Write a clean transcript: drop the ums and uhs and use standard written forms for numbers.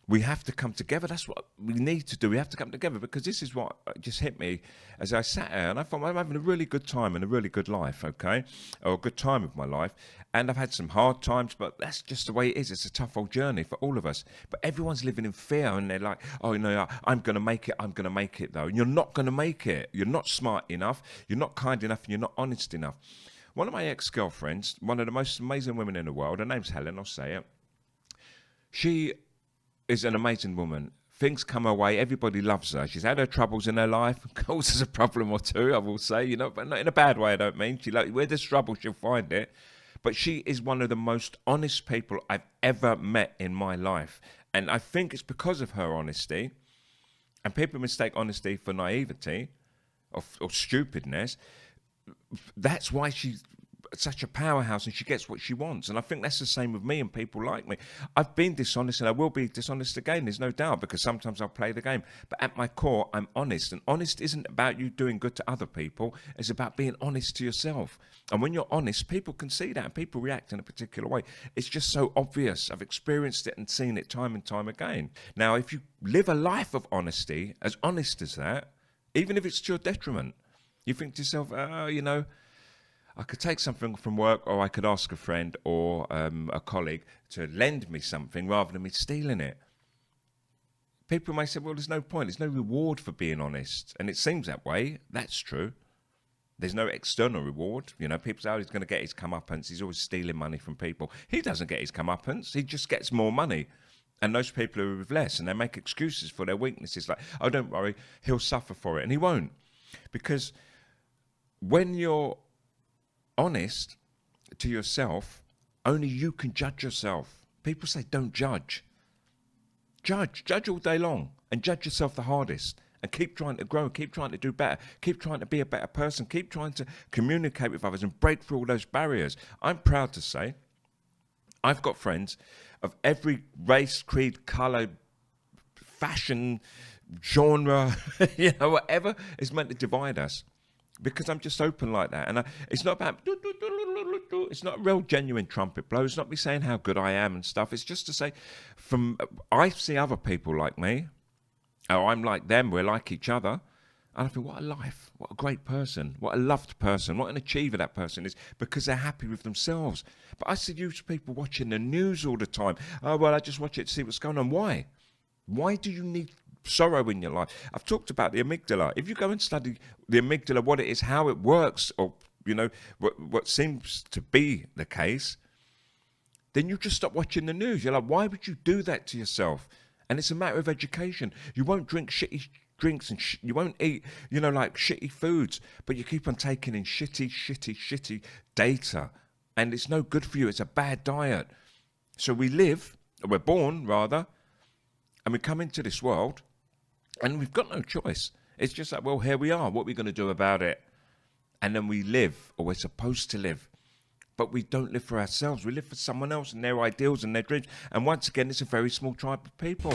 We have to come together. That's what we need to do. We have to come together, because this is what just hit me as I sat there, and I thought, I'm having a really good time and a really good life, okay? Or a good time of my life. And I've had some hard times, but that's just the way it is. It's a tough old journey for all of us. But everyone's living in fear, and they're like, oh, I'm going to make it. I'm going to make it, though. And you're not going to make it. You're not smart enough. You're not kind enough, and you're not honest enough. One of my ex-girlfriends, one of the most amazing women in the world, her name's Helen, I'll say it. She is an amazing woman. Things come her way. Everybody loves her. She's had her troubles in her life, causes a problem or two, I will say, but not in a bad way, I don't mean. Where there's trouble, she'll find it. But she is one of the most honest people I've ever met in my life. And I think it's because of her honesty, and people mistake honesty for naivety or stupidness. That's why she's such a powerhouse, and she gets what she wants. And I think that's the same with me and people like me. I've been dishonest, and I will be dishonest again, there's no doubt, because sometimes I'll play the game. But at my core, I'm honest. And honest isn't about you doing good to other people. It's about being honest to yourself. And when you're honest, people can see that, and people react in a particular way. It's just so obvious. I've experienced it and seen it time and time again. Now, if you live a life of honesty, as honest as that, even if it's to your detriment, you think to yourself, I could take something from work, or I could ask a friend or a colleague to lend me something rather than me stealing it. People may say, well, there's no point. There's no reward for being honest. And it seems that way. That's true. There's no external reward. People say, oh, he's going to get his comeuppance. He's always stealing money from people. He doesn't get his comeuppance. He just gets more money. And those people are with less, and they make excuses for their weaknesses. Like, oh, don't worry, he'll suffer for it. And he won't. Because when you're honest to yourself, only you can judge yourself. People say don't judge. Judge all day long, and judge yourself the hardest, and keep trying to grow, keep trying to do better, keep trying to be a better person, keep trying to communicate with others and break through all those barriers. I'm proud to say I've got friends of every race, creed, colour, fashion, genre, whatever is meant to divide us. Because I'm just open like that. And it's not about, it's not a real genuine trumpet blow. It's not me saying how good I am and stuff. It's just to say, I see other people like me, or I'm like them, we're like each other. And I think, what a life, what a great person, what a loved person, what an achiever that person is, because they're happy with themselves. But I see these people watching the news all the time. Oh, well, I just watch it to see what's going on. Why? Why do you need sorrow in your life? I've talked about the amygdala. If you go and study the amygdala, what it is, how it works, or what seems to be the case, then you just stop watching the news. You're like, why would you do that to yourself? And it's a matter of education. You won't drink shitty drinks, and you won't eat like shitty foods, but you keep on taking in shitty data, and it's no good for you. It's a bad diet. So we're born rather, and we come into this world, and we've got no choice. It's just like, well, here we are. What are we going to do about it? And then we live, or we're supposed to live. But we don't live for ourselves. We live for someone else and their ideals and their dreams. And once again, it's a very small tribe of people.